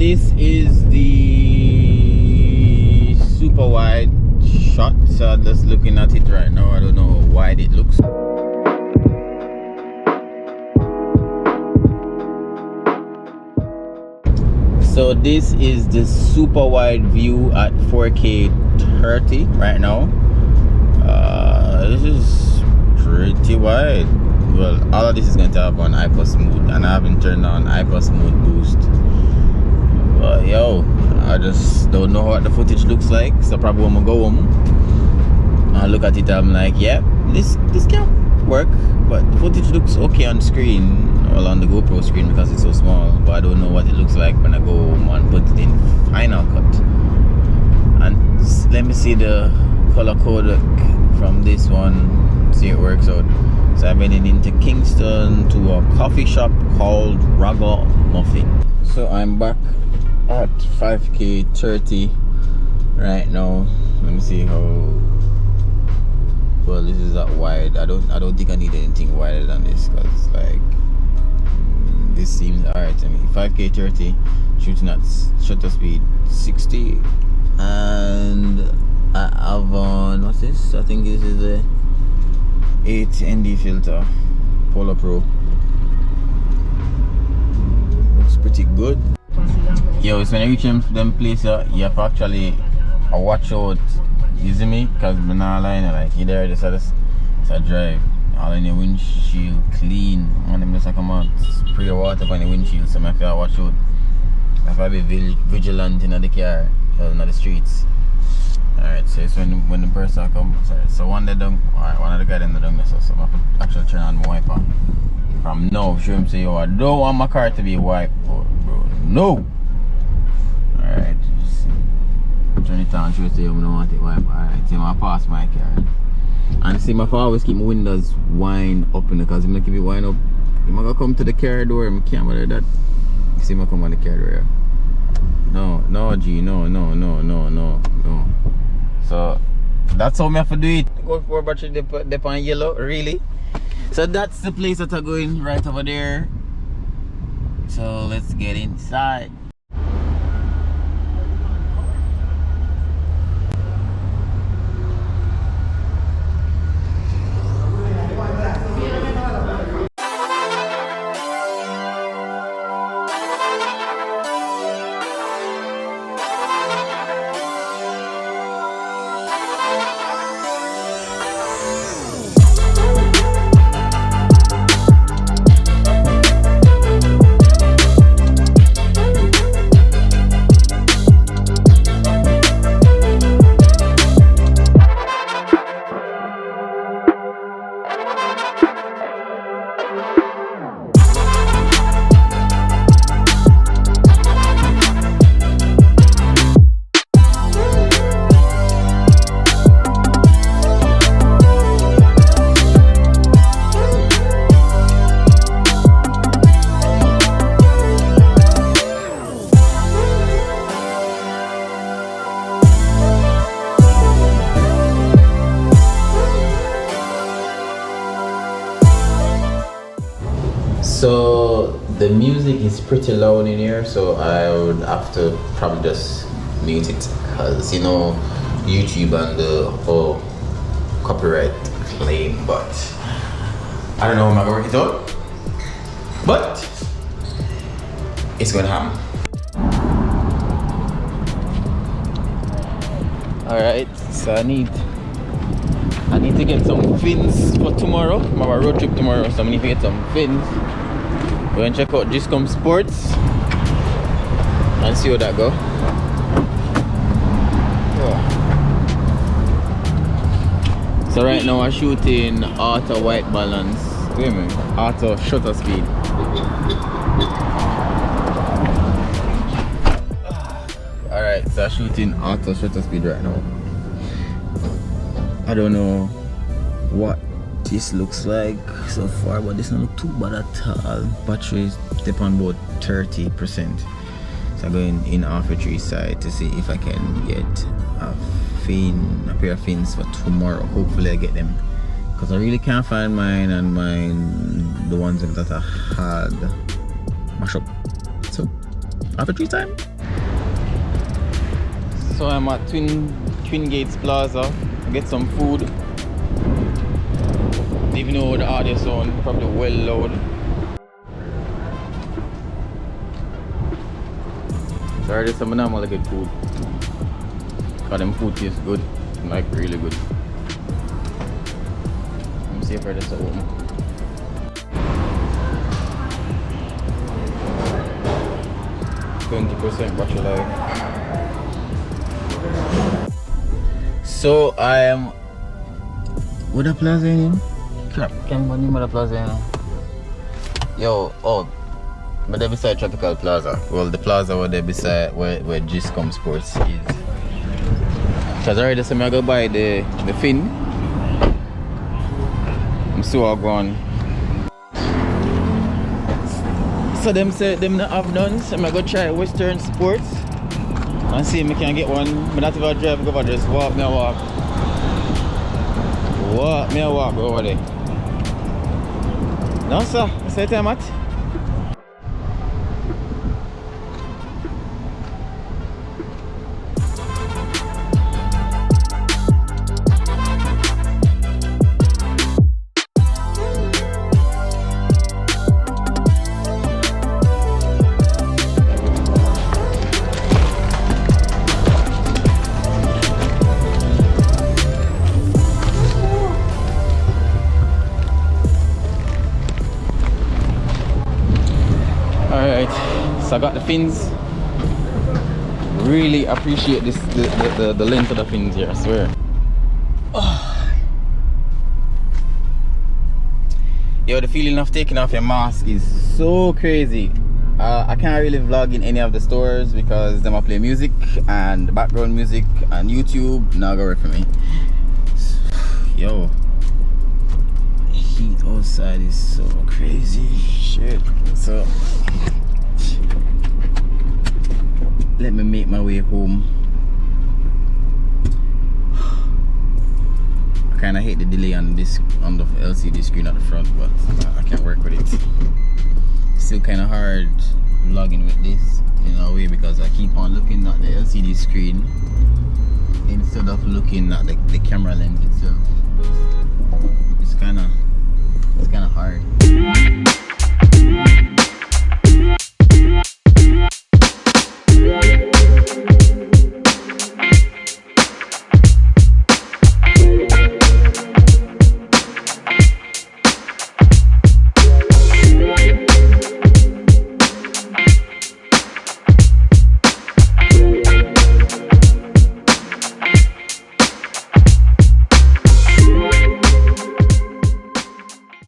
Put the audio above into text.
this is the super wide shot, so I'm just looking at it right now. I don't know how wide it looks. So this is the super wide view at 4K 30 right now. This is pretty wide. Well, all of this is going to have on IPOS mode, and I haven't turned on IPOS mode boost. But yo, I just don't know what the footage looks like, so probably when I go home I look at it, I'm like, yeah, this can work, but the footage looks okay on screen, well, on the GoPro screen because it's so small, but I don't know what it looks like when I go home and put it in Final Cut. And let me see the color codec from this one, see it works out. So I've been into Kingston to a coffee shop called Raga Muffin. So I'm back at 5K 30 right now. Let me see how well this is that wide. I don't think I need anything wider than this, because like this seems alright to me. 5K 30 shooting at shutter speed 60, and I have on, what's this? I think this is a 8ND filter, PolarPro. Looks pretty good. Yo, so when I reach them places, you have to actually watch out, you see me? Because I'm not lying, like, you there, it's a drive. All in the windshield clean. And them just come out, spray water on the windshield, so I have to watch out. I have to be vigilant in the car, in the streets. Alright, so it's when the person comes. So one of the guy in the dung, so I have to actually turn on my wiper. From now, show him say, yo, I don't want my car to be wiped, bro. No! Alright, turn it on, show say, yo, I don't want it wiped. Alright, see, I pass my car. And see, I always keep my windows wind up, because if I keep it wind up, if I come to the car door, I can't bother that. You see, I come on the car door. No, G, no. So that's how I have to do it. Go for battery dip on yellow, really. So that's the place that I'm going, right over there. So let's get inside. So the music is pretty loud in here, so I would have to probably just mute it, because you know YouTube and the whole copyright claim, but I don't know how I'm gonna work it out, but it's gonna happen. Alright, so I need to get some fins for tomorrow. I have a road trip tomorrow, so I need to get some fins. Go and check out Giscom Sports and see how that go. Oh. So right now I'm shooting auto white balance. Wait a minute, auto shutter speed. Alright, so I'm shooting auto shutter speed right now. I don't know what this looks like so far, but this doesn't look too bad at all. Battery is on about 30%. So I'm going in R3 side to see if I can get a pair of fins for tomorrow. Hopefully I get them, because I really can't find mine, and the ones that I had mash up. So R3 time. So I'm at Twin Gates Plaza. Get some food. Even though the audio sound probably well loud. Sorry, this is some normal get food. Cause them food tastes good. Like really good. Let me see if I just open. %% battery life. So I am. What the plaza in? Crap, can't remember the plaza in. Yo, oh, but they're beside Tropical Plaza. Well, the plaza where they beside where Giscom Sports is. Cause I already said I go buy the fin. I'm so gone. So them say them not have done, so I'm go try Western Sports and see if I can get one. But not if I drive, go over there, just walk me a walk. Walk me a walk over there. No sir, that's the time at. So I got the fins. Really appreciate this the length of the fins here, I swear. Oh. Yo, the feeling of taking off your mask is so crazy. I can't really vlog in any of the stores because them I play music and background music and YouTube not gonna work for me. Yo, the heat outside is so crazy. Shit. So let me make my way home. I kinda hate the delay on this on the LCD screen at the front, but I can't work with it. Still kinda hard vlogging with this in a way because I keep on looking at the LCD screen instead of looking at the camera lens itself.